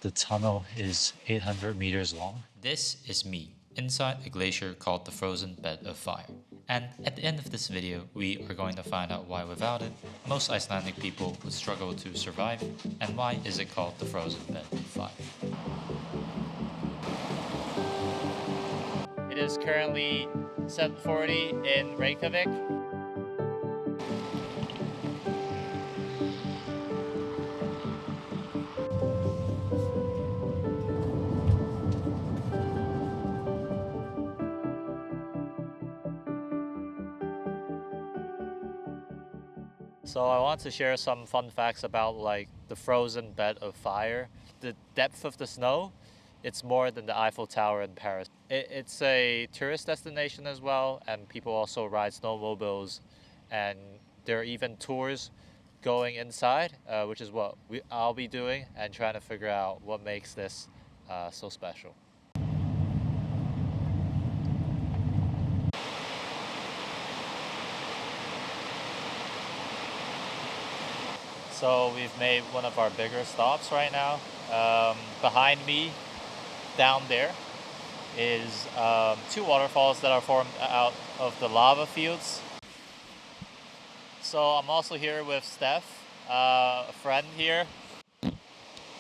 The tunnel is 800 meters long. This is me, inside a glacier called the Frozen Bed of Fire. And at the end of this video, we are going to find out why without it, most Icelandic people would struggle to survive, and why is it called the Frozen Bed of Fire. It is currently 7:40 in Reykjavik. So I want to share some fun facts about the frozen bed of fire. The depth of the snow, it's more than the Eiffel Tower in Paris. It's a tourist destination as well, and people also ride snowmobiles, and there are even tours going inside, which is what I'll be doing, and trying to figure out what makes this so special. So we've made one of our bigger stops right now. Behind me, down there, is two waterfalls that are formed out of the lava fields. So I'm also here with Steph, a friend here.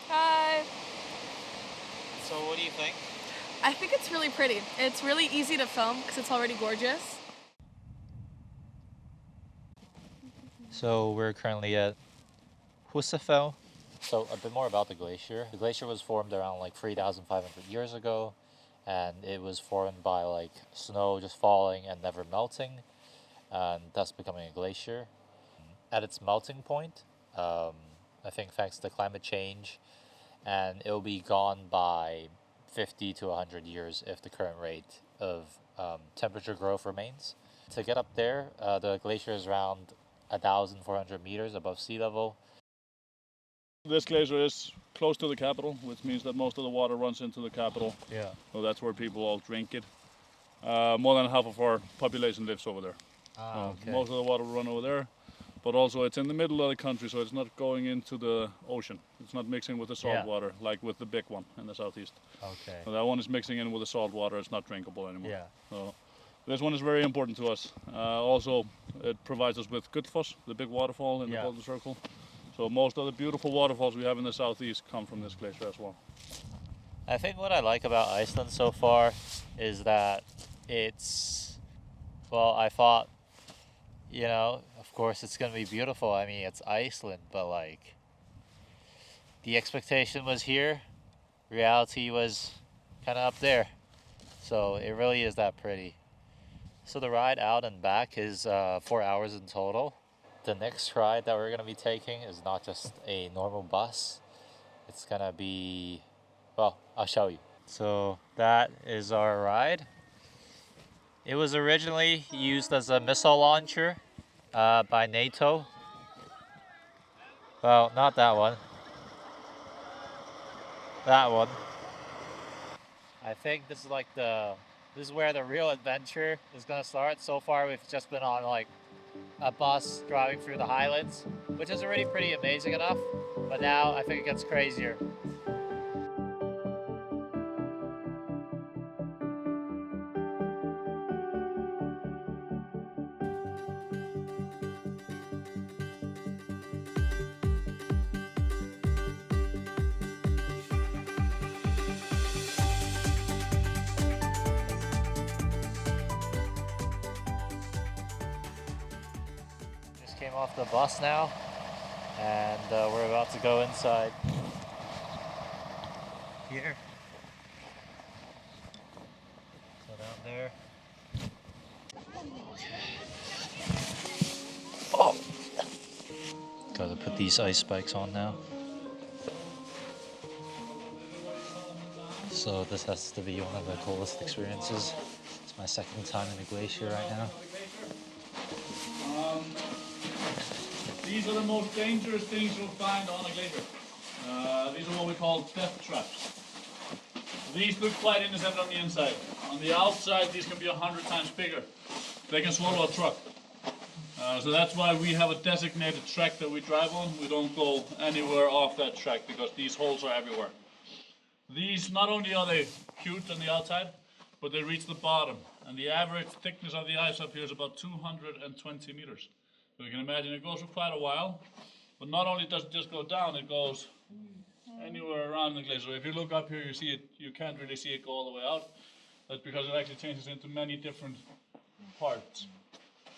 Hi! So what do you think? I think it's really pretty. It's really easy to film because it's already gorgeous. So we're currently at Húsafell. So a bit more about the glacier. The glacier was formed around 3,500 years ago, and it was formed by snow just falling and never melting, and thus becoming a glacier. At its melting point, I think thanks to climate change, and it'll be gone by 50 to 100 years if the current rate of temperature growth remains. To get up there, the glacier is around 1,400 meters above sea level. This glacier is close to the capital, which means that most of the water runs into the capital. Yeah. So that's where people all drink it. More than half of our population lives over there. Okay. Most of the water will run over there, but also it's in the middle of the country, so it's not going into the ocean. It's not mixing with the salt water like with the big one in the southeast. Okay. So that one is mixing in with the salt water. It's not drinkable anymore. Yeah. So this one is very important to us. Also, it provides us with Gullfoss, the big waterfall in the Golden Circle. So most of the beautiful waterfalls we have in the southeast come from this glacier as well. I think what I like about Iceland so far is that I thought, of course it's going to be beautiful. I mean, it's Iceland, but the expectation was here, reality was kind of up there. So it really is that pretty. So the ride out and back is 4 hours in total. The next ride that we're going to be taking is not just a normal bus. It's going to be, I'll show you. So that is our ride. It was originally used as a missile launcher by NATO. Well, not that one. That one. I think this is this is where the real adventure is going to start. So far we've just been on a bus driving through the highlands, which is already pretty amazing enough, but now I think it gets crazier. Came off the bus now, and we're about to go inside here. So down there. Oh! Gotta put these ice spikes on now. So this has to be one of the coolest experiences. It's my second time in the glacier right now. These are the most dangerous things you'll find on a glacier. These are what we call death traps. These look quite innocent on the inside. On the outside, these can be 100 times bigger. They can swallow a truck. So that's why we have a designated track that we drive on. We don't go anywhere off that track because these holes are everywhere. These, not only are they cute on the outside, but they reach the bottom. And the average thickness of the ice up here is about 220 meters. So you can imagine it goes for quite a while. But not only does it just go down, it goes anywhere around the glacier. So if you look up here, you see it. You can't really see it go all the way out. That's because it actually changes into many different parts.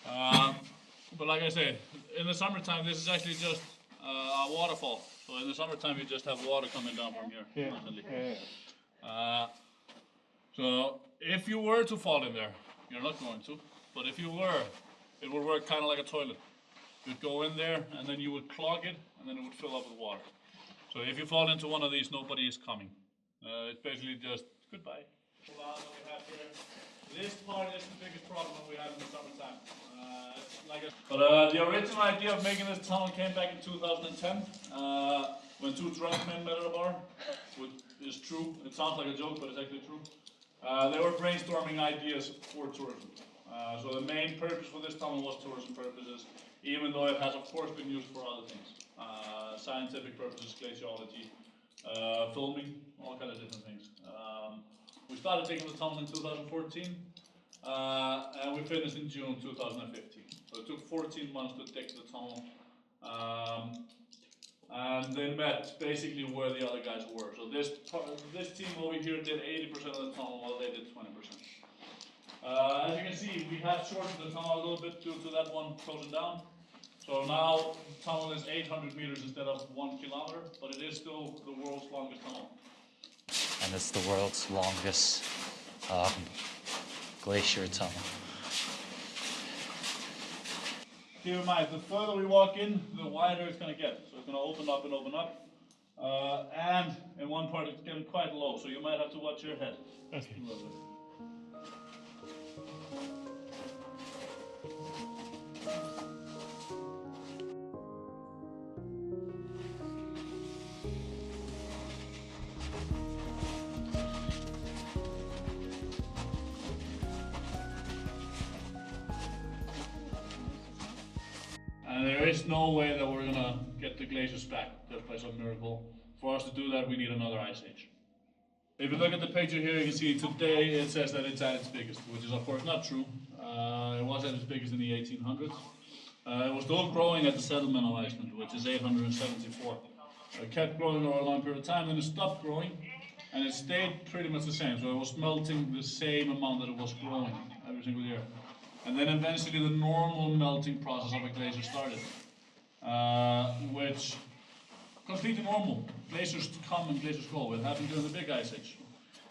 But like I say, in the summertime, this is actually just a waterfall. So in the summertime, you just have water coming down from here constantly. So if you were to fall in there, you're not going to, but if you were, it would work kind of like a toilet. You'd go in there, and then you would clog it, and then it would fill up with water. So if you fall into one of these, nobody is coming. It's basically just goodbye. This part is the biggest problem that we have in the summertime. But the original idea of making this tunnel came back in 2010 when two drunk men met at a bar, which is true. It sounds like a joke, but it's actually true. They were brainstorming ideas for tourism. So the main purpose for this tunnel was tourism purposes, even though it has of course been used for other things. Scientific purposes, glaciology, filming, all kinds of different things. We started digging the tunnel in 2014, and we finished in June 2015. So it took 14 months to dig the tunnel. And they met basically where the other guys were. So this team over here did 80% of the tunnel, while they did 20%. As you can see, we have shortened the tunnel a little bit due to that one closing down. So now the tunnel is 800 meters instead of 1 kilometer, but it is still the world's longest tunnel. And it's the world's longest glacier tunnel. Keep in mind, the further we walk in, the wider it's going to get. So it's going to open up and open up. And in one part it's getting quite low, so you might have to watch your head. Okay. And there is no way that we're gonna get the glaciers back just by some miracle. For us to do that, we need another ice age. If you look at the picture here, you can see today it says that it's at its biggest, which is of course not true. It was at its biggest in the 1800s. It was still growing at the settlement of Iceland, which is 874. It kept growing over a long period of time, then it stopped growing, and it stayed pretty much the same. So it was melting the same amount that it was growing every single year. And then eventually the normal melting process of a glacier started, which completely normal. Glaciers come and glaciers go. It happened during the Big Ice Age.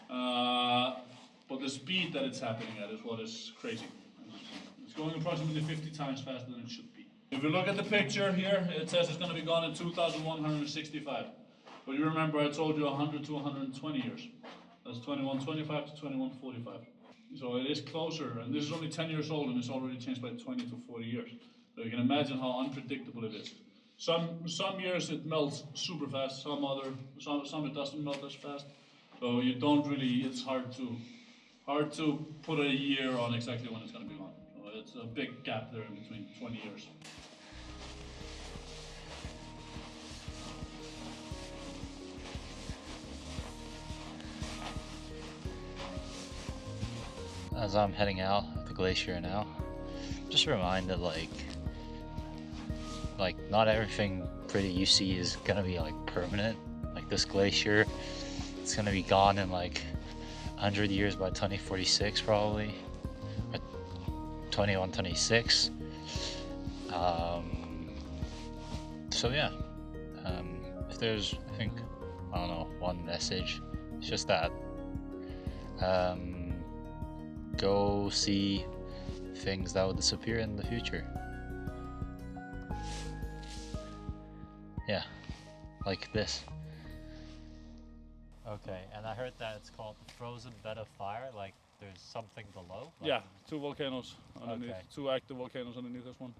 But the speed that it's happening at is what is crazy. It's going approximately 50 times faster than it should be. If you look at the picture here, it says it's going to be gone in 2165. But you remember I told you 100 to 120 years. That's 2125 to 2145. So it is closer, and this is only 10 years old, and it's already changed by 20 to 40 years. So you can imagine how unpredictable it is. Some years it melts super fast, some it doesn't melt as fast. So you don't really, it's hard to put a year on exactly when it's going to be gone. So it's a big gap there in between, 20 years. As I'm heading out the glacier now, just reminded like not everything pretty you see is gonna be like permanent. Like this glacier, it's gonna be gone in like 100 years by 2046 probably, or 2126. So yeah, if there's, I think, I don't know, one message, it's just that go see things that will disappear in the future. Yeah, like this. Okay, and I heard that it's called the frozen bed of fire, like there's something below? Like, yeah, two volcanoes underneath, okay. Two active volcanoes underneath this one.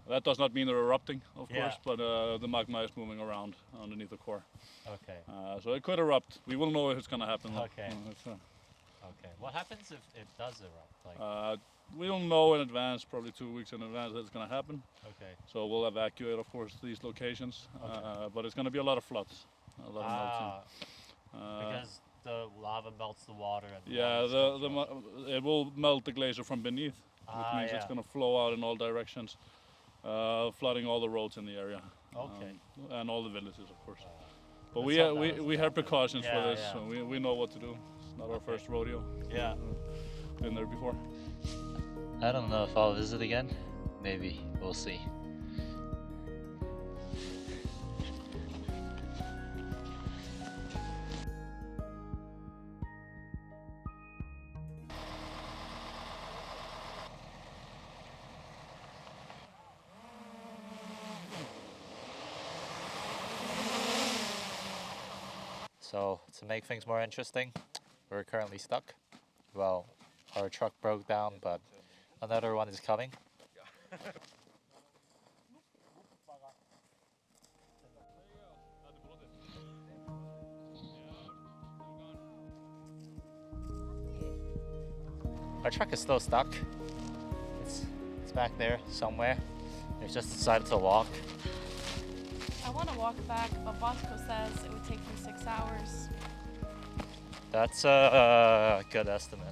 That does not mean they're erupting, of course, but the magma is moving around underneath the core. Okay. So it could erupt. We will know if it's going to happen. Okay. Okay. What happens if it does erupt? Like, we'll know in advance, probably 2 weeks in advance, that it's going to happen. okay. So we'll evacuate, of course, these locations. Okay. But it's going to be a lot of floods, a lot of melting. Because melts the water. And Yeah, it will melt the glacier from beneath, which means it's yeah. going to flow out in all directions, flooding all the roads in the area. Okay. And all the villages, of course. But Let's we hope that we have precautions for Yeah, this, yeah. so we know what to do. It's not our first rodeo. Yeah. Been there before. I don't know if I'll visit again. Maybe. We'll see. So, to make things more interesting, we're currently stuck. Well, our truck broke down, but another one is coming. Our truck is still stuck. It's back there somewhere. We've just decided to walk. I want to walk back, but Bosco says it would take me 6 hours. That's a good estimate,